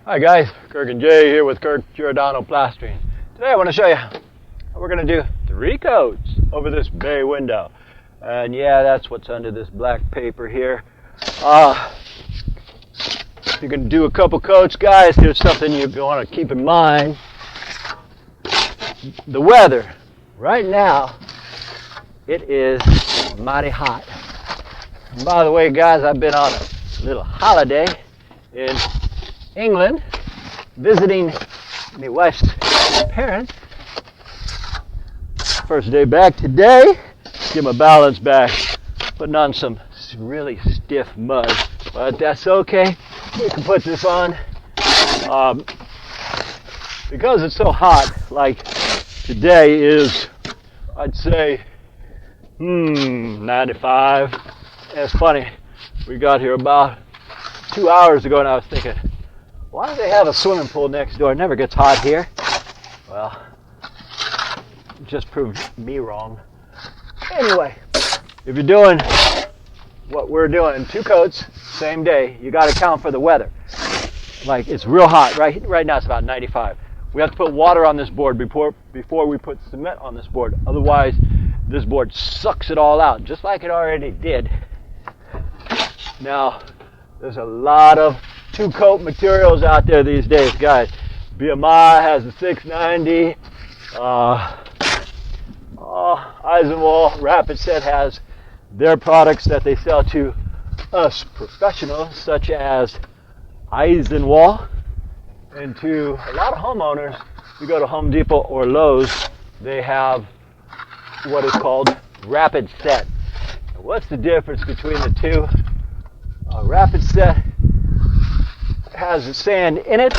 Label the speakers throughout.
Speaker 1: Hi guys, Kirk and Jay here with Kirk Giordano Plastering. Today I want to show you how we're going to do 3 coats over this bay window. And yeah, that's what's under this black paper here. If you're going to do a couple coats, guys, here's something you want to keep in mind. The weather. Right now, it is mighty hot. And by the way, guys, I've been on a little holiday in England, visiting my wife's parents. First day back today, get my balance back, putting on some really stiff mud, but that's okay. We can put this on. Because it's so hot, like today is, I'd say, 95. And it's funny, we got here about 2 hours ago and I was thinking, why do they have a swimming pool next door? It never gets hot here. Well, it just proved me wrong. Anyway, if you're doing what we're doing, 2 coats, same day, you got to account for the weather. Like, it's real hot. Right now it's about 95. We have to put water on this board before we put cement on this board. Otherwise, this board sucks it all out, just like it already did. Now, there's a lot of 2-coat materials out there these days, guys. BMI has a 690. Eisenwall Rapid Set has their products that they sell to us professionals, such as Eisenwall. And to a lot of homeowners, you go to Home Depot or Lowe's, they have what is called Rapid Set. Now, what's the difference between the two? Rapid Set has sand in it,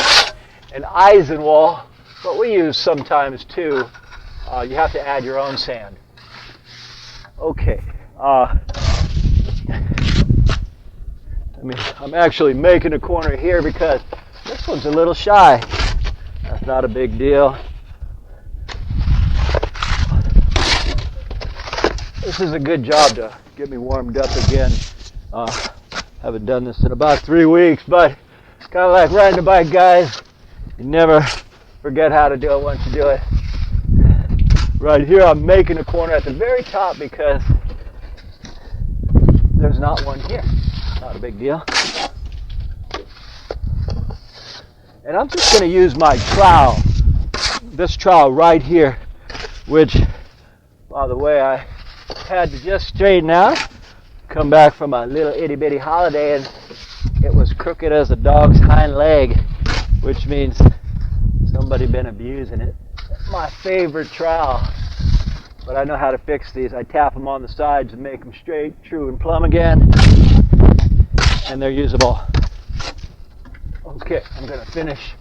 Speaker 1: and Eisenwall, what we use sometimes too, you have to add your own sand. Okay. I'm actually making a corner here because this one's a little shy. That's not a big deal. This is a good job to get me warmed up again. Haven't done this in about 3 weeks, but it's kind of like riding a bike, guys. You never forget how to do it once you do it. Right here, I'm making a corner at the very top because there's not one here. Not a big deal. And I'm just going to use my trowel, this trowel right here, which, by the way, I had to just straighten out. Come back from a little itty-bitty holiday and it was crooked as a dog's hind leg, which means somebody been abusing it. My favorite trowel, but I know how to fix these. I tap them on the sides and make them straight, true, and plumb again, and they're usable. Okay, I'm going to finish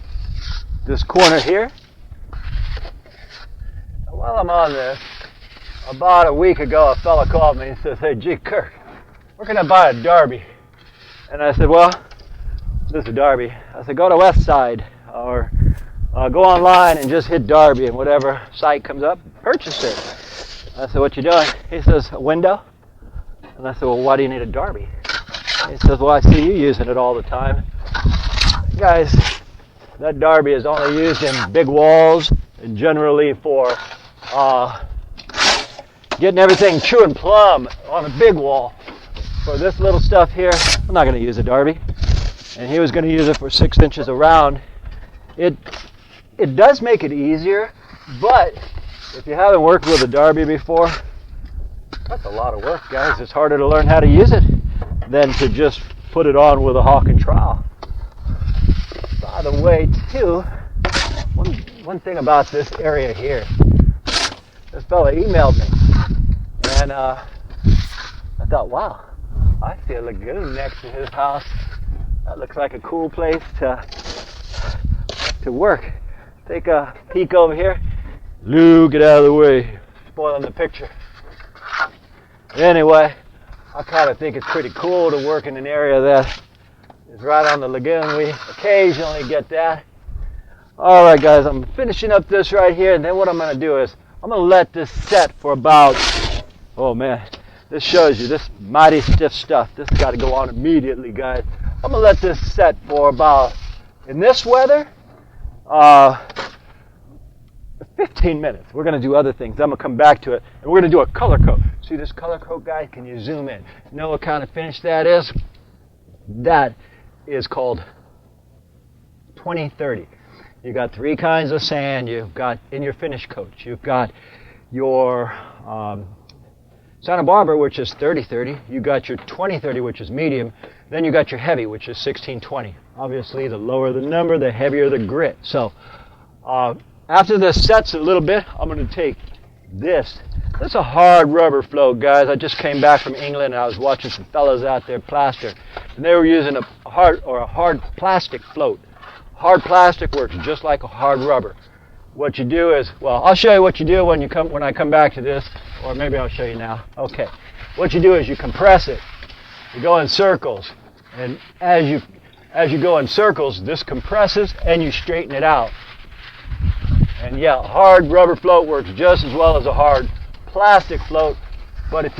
Speaker 1: this corner here. And while I'm on this, about a week ago, a fella called me and says, "Hey, gee, Kirk, where can I buy a Derby?" And I said, "Well, this is a Derby." I said, "Go to West Side or go online and just hit Derby and whatever site comes up, purchase it." I said, "What you doing?" He says, "A window." And I said, "Well, why do you need a Derby?" He says, "Well, I see you using it all the time." Guys, that Derby is only used in big walls and generally for getting everything true and plumb on a big wall. For this little stuff here, I'm not going to use a Derby. And he was going to use it for 6 inches around. It does make it easier, but if you haven't worked with a Derby before, that's a lot of work, guys. It's harder to learn how to use it than to just put it on with a hawk and trowel. By the way, too, one thing about this area here, this fella emailed me, and I thought, wow, I see a lagoon next to his house. That looks like a cool place to work. Take a peek over here. Lou, get out of the way. Spoiling the picture. Anyway, I kind of think it's pretty cool to work in an area that is right on the lagoon. We occasionally get that. All right, guys, I'm finishing up this right here, and then what I'm going to do is I'm going to let this set for about, oh man, this shows you this mighty stiff stuff. This has got to go on immediately, guys. I'm going to let this set for about In this weather, 15 minutes. We're going to do other things. I'm going to come back to it. And we're going to do a color coat. See this color coat, guys? Can you zoom in? You know what kind of finish that is? That is called 2030. You've got 3 kinds of sand. You've got in your finish coats. You've got your Santa Barbara, which is 30-30. You got your 20-30, which is medium. Then you got your heavy, which is 16-20. Obviously, the lower the number, the heavier the grit. So, after this sets a little bit, I'm going to take this. This is a hard rubber float, guys. I just came back from England and I was watching some fellows out there plaster, and they were using a hard plastic float. Hard plastic works just like a hard rubber. What you do is, well, I'll show you what you do when I come back to this, or maybe I'll show you now. Okay. What you do is you compress it. You go in circles, and as you go in circles, this compresses and you straighten it out. And yeah, hard rubber float works just as well as a hard plastic float. But if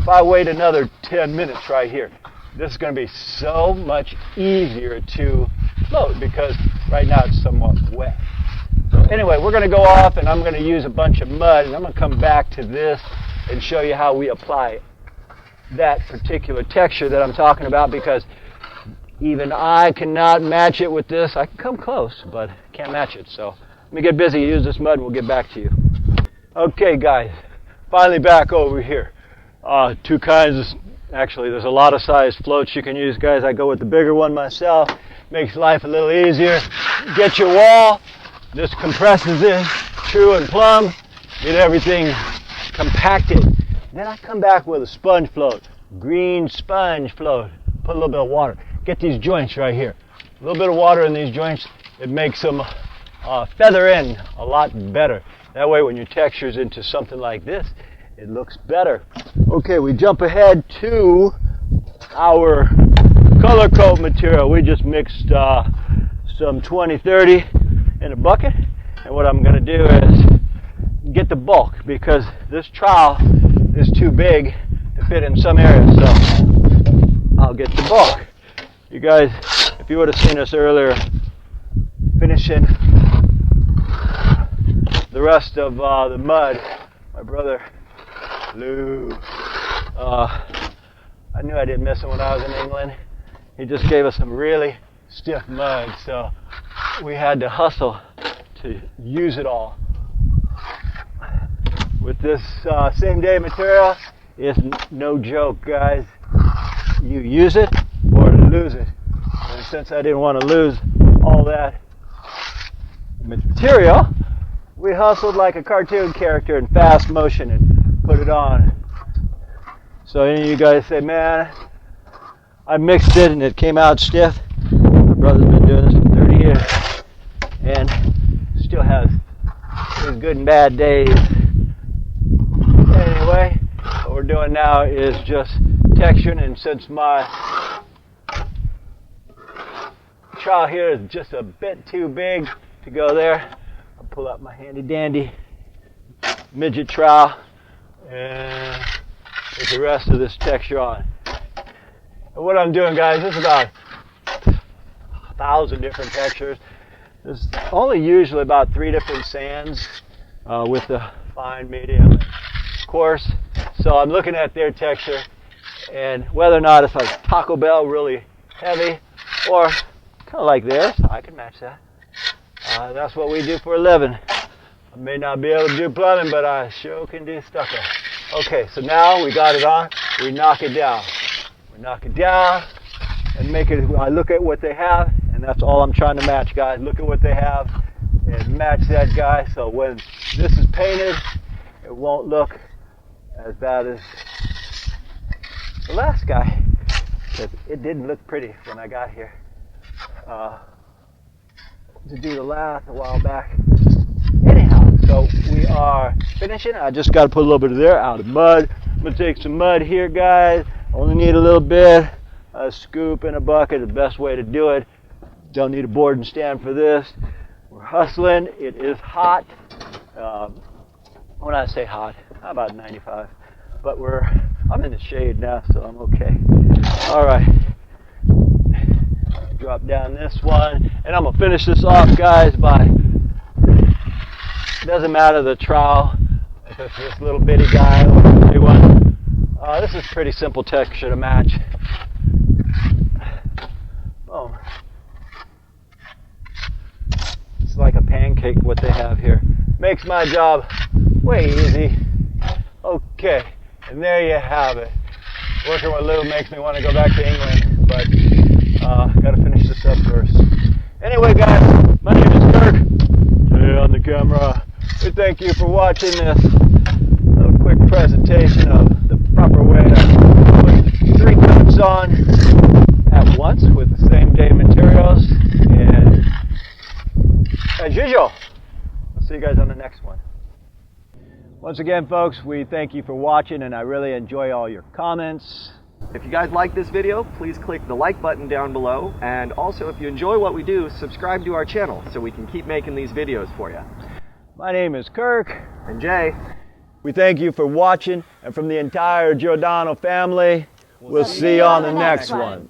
Speaker 1: I wait another 10 minutes right here, this is going to be so much easier to float because right now it's somewhat wet. So anyway, we're going to go off and I'm going to use a bunch of mud, and I'm going to come back to this and show you how we apply that particular texture that I'm talking about, because even I cannot match it with this. I can come close, but can't match it. So let me get busy, use this mud, and we'll get back to you. Okay, guys, finally back over here. 2 kinds. Actually, there's a lot of size floats you can use, guys. I go with the bigger one myself. Makes life a little easier. Get your wall. This compresses it, true and plumb. Get everything compacted. Then I come back with a sponge float. Green sponge float. Put a little bit of water. Get these joints right here. A little bit of water in these joints. It makes them feather in a lot better. That way when you textures into something like this, it looks better. Okay, we jump ahead to our color coat material. We just mixed some 20-30 in a bucket. And what I'm going to do is get the bulk, because this trowel is too big to fit in some areas. So I'll get the bulk. You guys, if you would have seen us earlier finishing the rest of the mud, my brother Lou, I knew I didn't miss him when I was in England. He just gave us some really stiff mud, so we had to hustle to use it all. With this same day material, it's no joke, guys. You use it or lose it. And since I didn't want to lose all that material, we hustled like a cartoon character in fast motion and put it on. So any of you guys say, man, I mixed it and it came out stiff. My brother's been doing this for 30 years and still has his good and bad days. Anyway, what we're doing now is just texturing, and since my trowel here is just a bit too big to go there, I'll pull out my handy dandy midget trowel and put the rest of this texture on. And what I'm doing, guys, this is about 1,000 different textures. There's only usually about 3 different sands with the fine, medium, and coarse. So I'm looking at their texture and whether or not it's like Taco Bell, really heavy, or kind of like this. I can match that. That's what we do for a living. I may not be able to do plumbing, but I sure can do stucco. Okay, so now we got it on. We knock it down. We knock it down and make it. I look at what they have, and that's all I'm trying to match, guys. Look at what they have and match that guy. So when this is painted, it won't look as bad as the last guy, because it didn't look pretty when I got here to do the last a while back. Anyhow, so we are finishing. I just got to put a little bit of there out of mud. I'm going to take some mud here, guys. Only need a little bit. A scoop and a bucket, the best way to do it. Don't need a board and stand for this. We're hustling. It is hot. When I say hot, about 95. But I'm in the shade now, so I'm okay. All right. Drop down this one, and I'm gonna finish this off, guys, by, it doesn't matter the trowel, if it's this little bitty guy or the big one. This is pretty simple texture to match. Boom. It's like a pancake what they have here. Makes my job way easy. Okay, and there you have it. Working with Lou makes me want to go back to England, but got to finish this up first. Anyway, guys, my name is Kirk. Hey, on the camera. We thank you for watching this little quick presentation of the proper way to put 3 coats on at once with the same day materials. And as usual, I'll see you guys on the next one. Once again, folks, we thank you for watching, and I really enjoy all your comments.
Speaker 2: If you guys like this video, please click the like button down below, and also if you enjoy what we do, subscribe to our channel so we can keep making these videos for you.
Speaker 1: My name is Kirk.
Speaker 2: And Jay.
Speaker 1: We thank you for watching, and from the entire Giordano family, we'll see you on the next one.